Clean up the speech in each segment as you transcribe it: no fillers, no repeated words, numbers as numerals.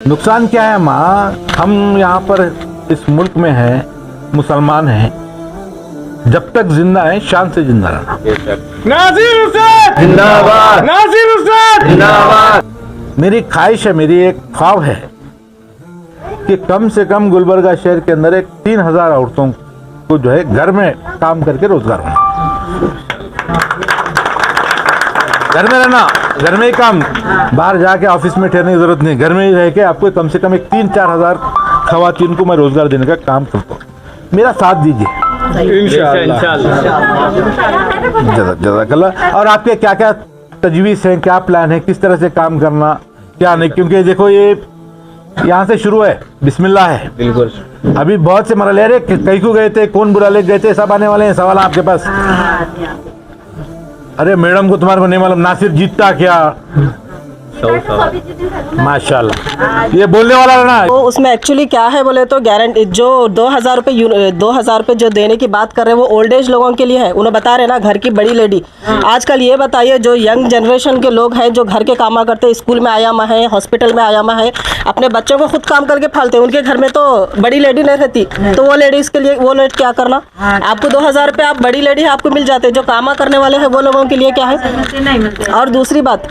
नुकसान क्या है माँ, हम यहाँ पर इस मुल्क में हैं, मुसलमान हैं, जब तक जिंदा है शान से जिंदा रहना। नासिर उस्ताद जिंदाबाद, नासिर उस्ताद जिंदाबाद। मेरी ख्वाहिश है, मेरी एक ख्वाब है कि कम से कम गुलबर्गा शहर के अंदर एक 3000 औरतों को जो है घर में काम करके रोजगार होना। घर में रहना, घर में ही काम, बाहर जाके ऑफिस में ठहरने की जरूरत नहीं, घर में ही रह के आपको कम से कम एक 3-4 हजार खवातीन को मैं रोजगार देने का काम करता हूँ। मेरा साथ दीजिए इंशाअल्लाह। जज़ाकल्लाह। और आपके क्या क्या तजवीज़ हैं, क्या प्लान है, किस तरह से काम करना, क्या नहीं, क्योंकि देखो ये यहाँ से शुरू है, बिस्मिल्लाह है। बिल्कुल। अभी बहुत से मरहले, अरे कहीं को गए थे, कौन बुरा ले गए थे, सब आने वाले हैं सवाल आपके पास। अरे मैडम को तुम्हारे को नहीं मालूम नासिर जीतता क्या, माशाल्लाह, ये बोलने वाला है ना। तो उसमें एक्चुअली क्या है बोले तो गारंटी जो 2000 रुपये जो देने की बात कर रहे हैं वो ओल्ड एज लोगों के लिए है। उन्हें बता रहे ना, घर की बड़ी लेडी। आजकल ये बताइए, जो यंग जनरेशन के लोग हैं, जो घर के काम करते हैं, स्कूल में आयामा है, हॉस्पिटल में आयामा है, अपने बच्चों को खुद काम करके फालते हैं, उनके घर में तो बड़ी लेडी नहीं रहती, तो वो लेडीज़ के लिए वो लेड क्या करना। आपको 2000 रुपये आप बड़ी लेडी है आपको मिल जाते हैं, जो काम करने वाले हैं वो लोगों के लिए क्या है। और दूसरी बात,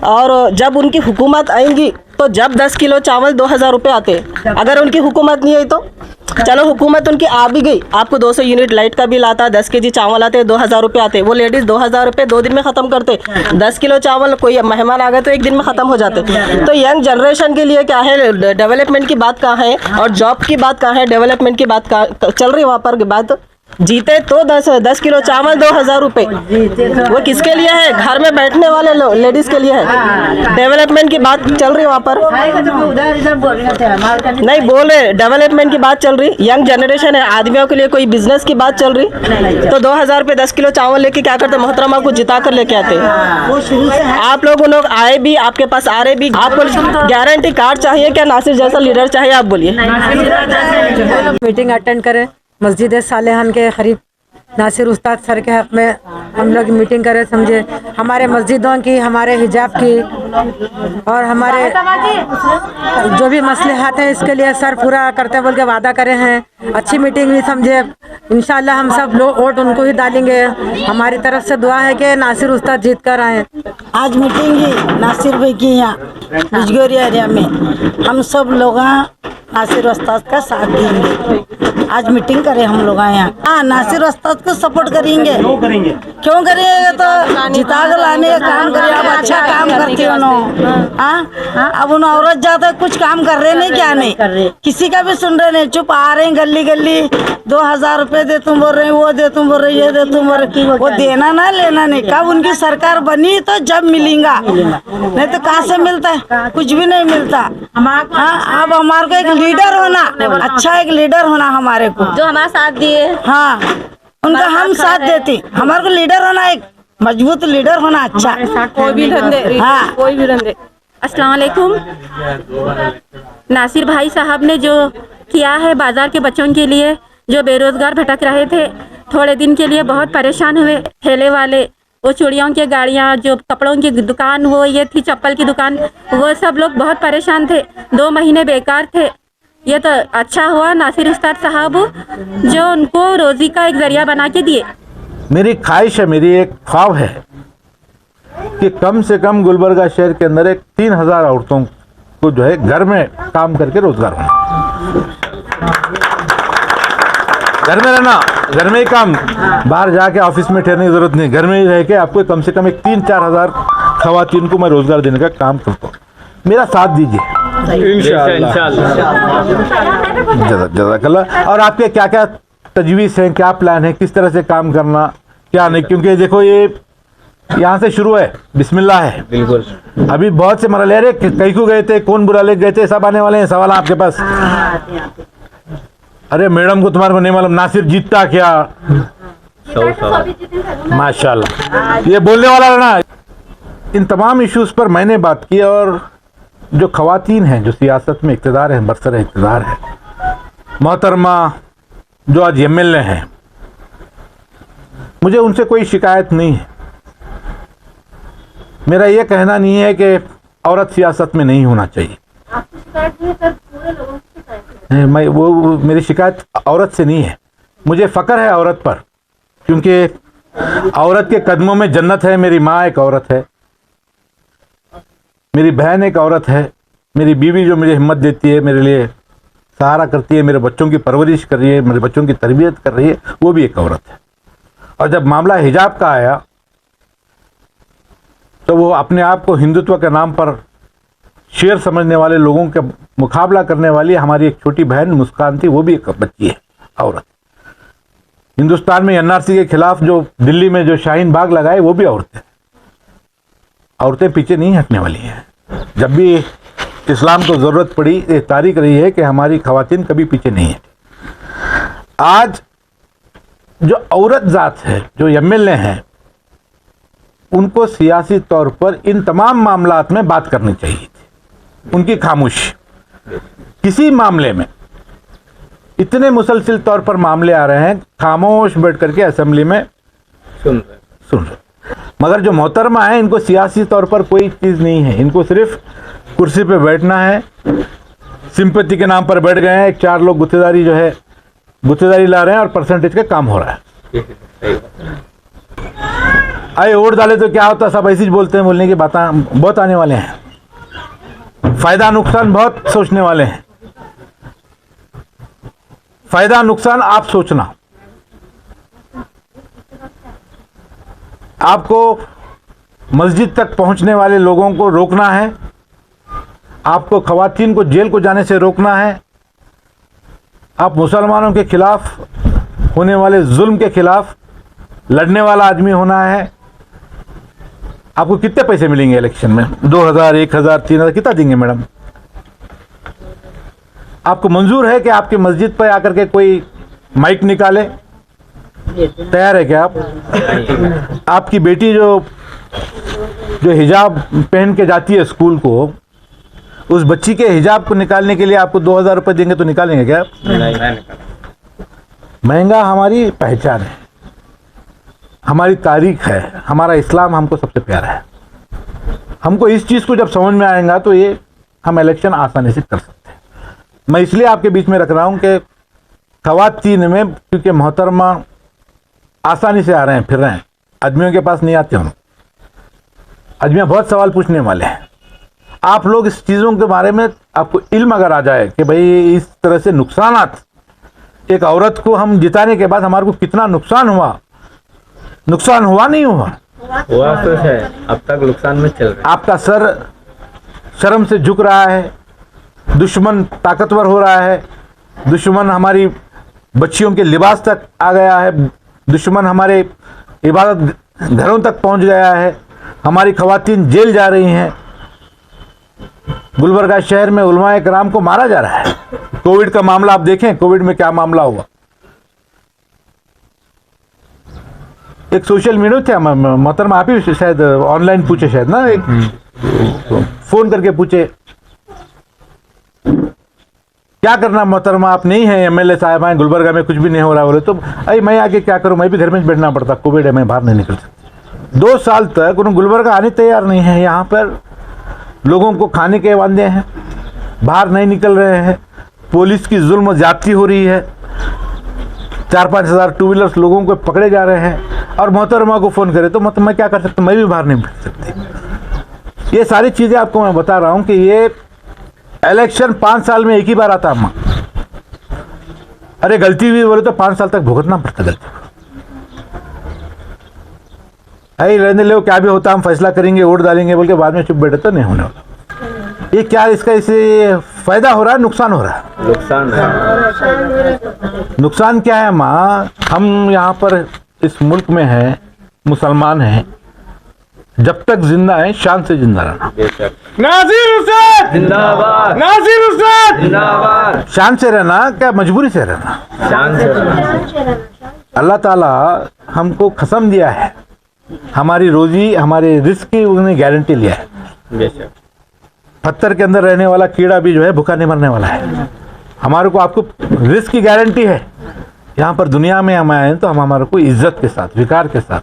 और जब उनकी हुकूमत आएंगी तो जब 10 किलो चावल 2000 रुपये आते, अगर उनकी हुकूमत नहीं आई तो चलो हुकूमत उनकी आ भी गई, आपको 200 यूनिट लाइट का बिल आता, 10 केजी चावल आते, 2000 रुपये आते, वो लेडीज़ 2000 रुपये 2 दिन में ख़त्म करते। 10 किलो चावल कोई मेहमान आ गए तो 1 दिन में ख़त्म हो जाते। तो यंग जनरेशन के लिए क्या है, डेवलपमेंट की बात कहाँ है और जॉब की बात कहाँ है, डेवलपमेंट की बात कहाँ चल रही है वहाँ पर बात। जीते तो 10 किलो चावल 2000 रुपये, वो किसके लिए है, घर में बैठने वाले लेडीज के लिए है। डेवलपमेंट की बात चल रही है वहाँ पर, नहीं बोल रहे, डेवलपमेंट की बात चल रही, यंग जनरेशन है, आदमियों के लिए कोई बिजनेस की बात चल रही। तो 2000 रुपये 10 किलो चावल लेके क्या करते, मोहतरमा को जिता कर लेके आते। आप लोग आए भी, आपके पास आ रहे भी, आपको गारंटी कार्ड चाहिए क्या, नासिर जैसा लीडर चाहिए, आप बोलिए। मीटिंग अटेंड करें मस्जिद सालेहान के करीब, नासिर उस्ताद सर के हक में हम लोग मीटिंग करें, समझे, हमारे मस्जिदों की, हमारे हिजाब की और हमारे जो भी मसलेहात हैं इसके लिए सर पूरा करते बोल के वादा करे हैं। अच्छी मीटिंग हुई, समझे, इंशाल्लाह हम सब लोग वोट उनको ही डालेंगे। हमारी तरफ से दुआ है कि नासिर उस्ताद जीत कर आए। आज मीटिंग ही नासिर भाई की यहाँ बिजगोरी एरिया में, हम सब लोग नासिर उस्ताद का साथ देंगे। आज मीटिंग करें हम लोग यहाँ, हाँ नासिर उस्ताद को सपोर्ट करेंगे। क्यों करेंगे तो जिता कर लाने का काम करें। अब अच्छा काम करते हो अब उन औरत ज्यादा कुछ काम कर रहे नहीं, क्या नहीं, किसी का भी सुन रहे नहीं, चुप आ रहे हैं गली गली, 2000 रुपये दे तुम बोल रहे, वो दे तुम बोल रहे, ये दे तुम बोल रहे, वो देना ना लेना नहीं। कब उनकी सरकार बनी तो जब मिलेगा, नहीं तो कहाँ से मिलता है, कुछ भी नहीं मिलता। हाँ अब हमारे को एक लीडर होना, अच्छा एक लीडर होना हमारे को, जो हमारा साथ दिए, हाँ उनका हम साथ देते। हमारे को लीडर होना, एक मजबूत लीडर होना, अच्छा कोई भी धंधे, हाँ कोई भी धंधे। अस्सलाम वालेकुम। नासिर भाई साहब ने जो किया है बाजार के बच्चों के लिए, जो बेरोजगार भटक रहे थे, थोड़े दिन के लिए बहुत परेशान हुए, ठेले वाले, वो चूड़ियों की गाड़ियाँ, जो कपड़ों की दुकान, वो ये थी चप्पल की दुकान, वो सब लोग बहुत परेशान थे, 2 महीने बेकार थे। ये तो अच्छा हुआ नासिर उस्ताद साहब जो उनको रोजी का एक जरिया बना के दिए। मेरी ख्वाहिश है, मेरी एक ख्वाब है कि कम से कम गुलबर्गा शहर के अंदर एक 3000 औरतों को जो है घर में काम करके रोजगार होना। घर में रहना, घर में ही काम, बाहर जाके ऑफिस में ठहरने की जरूरत नहीं, घर में ही रह के आपको कम से कम एक 3-4 हजार खवातीन को मैं रोजगार देने का काम करता हूँ। मेरा साथ दीजिए जज़ाकल्लाह। और आपके क्या क्या तजवीज़ हैं, क्या प्लान है, किस तरह से काम करना, क्या नहीं, क्योंकि देखो ये यहाँ से शुरू है, बिस्मिल्लाह है। बिल्कुल। अभी बहुत से मरहले, अरे कहीं को गए थे, कौन बुरा ले गए थे, सब आने वाले हैं सवाल आपके पास। अरे मैडम को तुम्हारे को नहीं मालूम नासिर जीतता क्या, माशाल्लाह, ये बोलने वाला है ना। इन तमाम इश्यूज़ पर मैंने बात की, और जो ख़वातीन हैं, जो सियासत में इक़्तिदार हैं, बरसर इक़्तिदार है, मोहतरमा जो आज MLA हैं, मुझे उनसे कोई शिकायत नहीं है। मेरा ये कहना नहीं है कि औरत सियासत में नहीं होना चाहिए, नहीं, मैं वो मेरी शिकायत औरत से नहीं है, मुझे फ़क्र है औरत पर, क्योंकि औरत के कदमों में जन्नत है। मेरी माँ एक औरत है, मेरी बहन एक औरत है, मेरी बीवी जो मुझे हिम्मत देती है, मेरे लिए सहारा करती है, मेरे बच्चों की परवरिश कर रही है, मेरे बच्चों की तरबियत कर रही है, वो भी एक औरत है। और जब मामला हिजाब का आया तो वो अपने आप को हिंदुत्व के नाम पर शेर समझने वाले लोगों के मुकाबला करने वाली हमारी एक छोटी बहन मुस्कान थी, वो भी एक बच्ची है, औरत। हिंदुस्तान में एनआरसी के खिलाफ जो दिल्ली में जो शाहीन बाग लगाए, वो भी औरतें। औरतें पीछे नहीं हटने वाली हैं। जब भी इस्लाम को ज़रूरत पड़ी, ये तारीख रही है कि हमारी ख़वातीन कभी पीछे नहीं है। आज जो औरत ज़ात है, जो एमएलए हैं, उनको सियासी तौर पर इन तमाम मामलात में बात करनी चाहिए थी। उनकी खामोशी, किसी मामले में इतने मुसलसिल तौर पर मामले आ रहे हैं, खामोश बैठ करके असेंबली में सुन रहे। मगर जो मोहतरमा है, इनको सियासी तौर पर कोई चीज़ नहीं है, इनको सिर्फ कुर्सी पे बैठना है। सिंपैथी के नाम पर बैठ गए हैं। एक 4 लोग गुत्तेदारी जो है गुत्तेदारी ला रहे हैं और परसेंटेज का काम हो रहा है। आए वोट डाले तो क्या होता, सब ऐसे ही बोलते हैं, बोलने की बातें बहुत आने वाले हैं। फायदा नुकसान बहुत सोचने वाले हैं। फायदा नुकसान आप सोचना। आपको मस्जिद तक पहुंचने वाले लोगों को रोकना है, आपको ख़वातीन को जेल को जाने से रोकना है, आप मुसलमानों के खिलाफ होने वाले जुल्म के खिलाफ लड़ने वाला आदमी होना है। आपको कितने पैसे मिलेंगे इलेक्शन में? 2000, 1000, 3000 कितना देंगे मैडम? आपको मंजूर है कि आपकी मस्जिद पर आकर के कोई माइक निकाले? तैयार है क्या आप? आपकी बेटी जो हिजाब पहन के जाती है स्कूल को, उस बच्ची के हिजाब को निकालने के लिए आपको 2000 रुपये देंगे तो निकालेंगे क्या आप? महंगा हमारी पहचान है, हमारी तारीख है, हमारा इस्लाम हमको सबसे प्यारा है। हमको इस चीज़ को जब समझ में आएगा तो ये हम इलेक्शन आसानी से कर सकते हैं। मैं इसलिए आपके बीच में रख रहा हूँ कि ख़वातीन में, क्योंकि मोहतरमा आसानी से आ रहे हैं, फिर रहे हैं, आदमियों के पास नहीं आते हम। आदमियाँ बहुत सवाल पूछने वाले हैं। आप लोग इस चीज़ों के बारे में आपको इल्म अगर आ जाए कि भाई इस तरह से नुकसानात, एक औरत को हम जिताने के बाद हमारे को कितना नुकसान हुआ नहीं हुआ तो है, अब तक नुकसान में चल रहा है। आपका सर शर्म से झुक रहा है, दुश्मन ताकतवर हो रहा है, दुश्मन हमारी बच्चियों के लिबास तक आ गया है, दुश्मन हमारे इबादत घरों तक पहुंच गया है, हमारी ख़वातीन जेल जा रही हैं। गुलबर्गा शहर में उलमाए कराम को मारा जा रहा है। कोविड का मामला आप देखें, कोविड में क्या मामला हुआ। एक सोशल मीडिया थे, मोहतरमा आप ही शायद ऑनलाइन पूछे, शायद ना, एक फोन करके पूछे क्या करना मोहतरमा, आप नहीं है एमएलए साहब हैं, गुलबर्गा में कुछ भी नहीं हो रहा। बोले तो अरे मैं आके क्या करूं, मैं भी घर में बैठना पड़ता, कोविड है, मैं बाहर नहीं निकल सकता। 2 साल तक उन्होंने गुलबर्गा आने तैयार नहीं है। यहाँ पर लोगों को खाने के वादे हैं, बाहर नहीं निकल रहे हैं, पुलिस की जुल्म ज्यादती हो रही है, 4-5 हज़ार 2 व्हीलर्स लोगों को पकड़े जा रहे हैं। और मोहतरमा को फ़ोन करे तो मैं क्या कर सकता, मैं भी बाहर नहीं निकल सकती। ये सारी चीज़ें आपको मैं बता रहा हूँ कि ये इलेक्शन 5 साल में एक ही बार आता। अम्मा अरे गलती हुई बोले तो 5 साल तक भुगतना पड़ता गलती। अरे रहने लो, क्या भी होता हम फैसला करेंगे, वोट डालेंगे बोल के बाद में चुप बैठे तो नहीं होने वाला। ये क्या इसका इससे फायदा हो रहा है, नुकसान हो रहा है? नुकसान है। नुकसान क्या है माँ? हम यहाँ पर इस मुल्क में हैं, मुसलमान हैं, जब तक जिंदा है शान से जिंदा रहना। नासिर हुसैन जिंदाबाद, नासिर हुसैन जिंदाबाद। शान से रहना क्या, मजबूरी से रहना? शान से रहना। अल्लाह ताला हमको कसम दिया है, हमारी रोजी, हमारे रिस्क की उन्होंने गारंटी लिया है। बेशक। पत्थर के अंदर रहने वाला कीड़ा भी जो है भूखा नहीं मरने वाला है। हमारे को, आपको रिस्क की गारंटी है। यहाँ पर दुनिया में हम आए तो हम हमारे को इज्जत के साथ, विकार के साथ,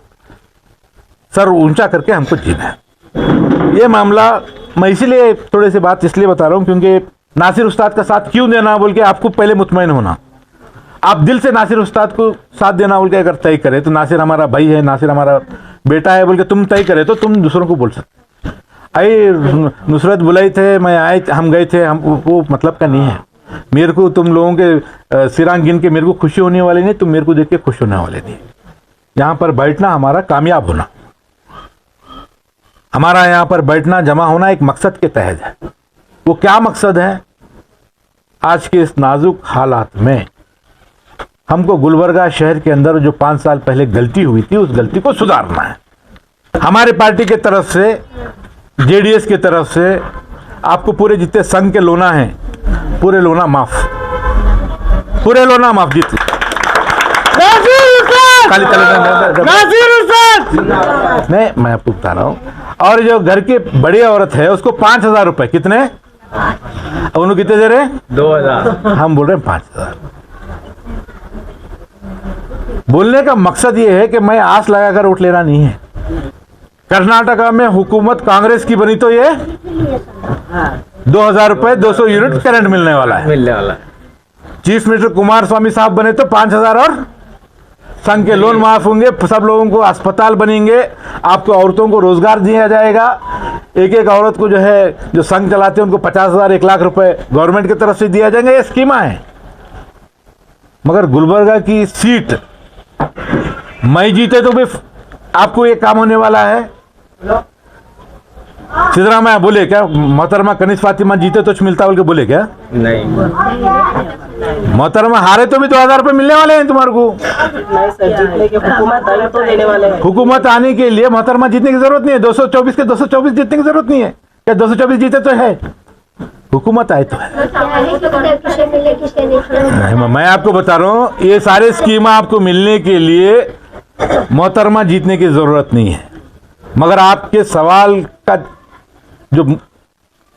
सर ऊंचा करके हमको जीना है। ये मामला मैं इसीलिए थोड़ी सी बात इसलिए बता रहा हूँ क्योंकि नासिर उस्ताद का साथ क्यों देना बोल के आपको पहले मुतमईन होना। आप दिल से नासिर उस्ताद को साथ देना बोल के अगर तय करे तो नासिर हमारा भाई है, नासिर हमारा बेटा है बोल के तुम तय करे तो तुम दूसरों को बोल सकते। अरे नुसरत बुलाई थे, मैं आए, हम गए थे, हम वो मतलब का नहीं है। मेरे को तुम लोगों के सिरांग गिन के मेरे को खुशी होने वाली नहीं, तुम मेरे को देख के खुश होने वाले नहीं। यहाँ पर बैठना हमारा कामयाब होना, हमारा यहाँ पर बैठना जमा होना एक मकसद के तहत है। वो क्या मकसद है? आज के इस नाजुक हालात में हमको गुलबर्गा शहर के अंदर जो 5 साल पहले गलती हुई थी उस गलती को सुधारना है। हमारे पार्टी के तरफ से, जेडीएस की तरफ से आपको पूरे जितने संघ के लोना हैं पूरे लोना माफ, पूरे लोना माफ जीत नहीं, मैं आपको बता रहा हूँ। और जो घर की बड़ी औरत है उसको 5,000 रुपए, कितने उन्होंने कितने दे रहे? 2,000। हम बोल रहे हैं 5,000। बोलने का मकसद ये है कि मैं आस लगाकर वोट लेना नहीं है। कर्नाटका में हुकूमत कांग्रेस की बनी तो ये 2,000 रुपए 200 यूनिट करंट मिलने वाला है। मिलने वाला है। चीफ मिनिस्टर कुमार स्वामी साहब बने तो 5,000 और संघ के लोन माफ होंगे, सब लोगों को अस्पताल बनेंगे, आपको औरतों को रोजगार दिया जाएगा। एक एक औरत को जो है जो संघ चलाते हैं उनको 50,000 1 लाख रुपए गवर्नमेंट की तरफ से दिया जाएंगे। ये स्कीमा है। मगर गुलबर्गा की सीट मैं जीते तो भी आपको ये काम होने वाला है। सिद्धरामैया बोले क्या मोहतरमा कनिज फातिमा जीते तो मिलता बोल के बोले क्या? नहीं, मोहतरमा हारे तो भी 2,000 रुपए मिलने वाले हैं तुम्हारे को। नहीं सर, जीतने के हुकूमत आई तो देने वाले हैं। हुकूमत आने के लिए मोहतरमा जीतने की जरूरत नहीं है। 224 के 224 जीतने की जरूरत नहीं है। क्या 224 जीते तो है, हुकूमत आए तो है। नहीं, मैं आपको बता रहा हूँ ये सारे स्कीम आपको मिलने के लिए मोहतरमा जीतने की जरूरत नहीं है। मगर आपके सवाल का जो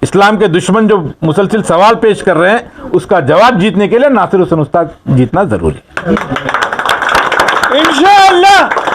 इस्लाम के दुश्मन जो मुसलसिल सवाल पेश कर रहे हैं उसका जवाब जीतने के लिए नासिर हुसैन उस्ताद जीतना जरूरी है। इंशाअल्लाह।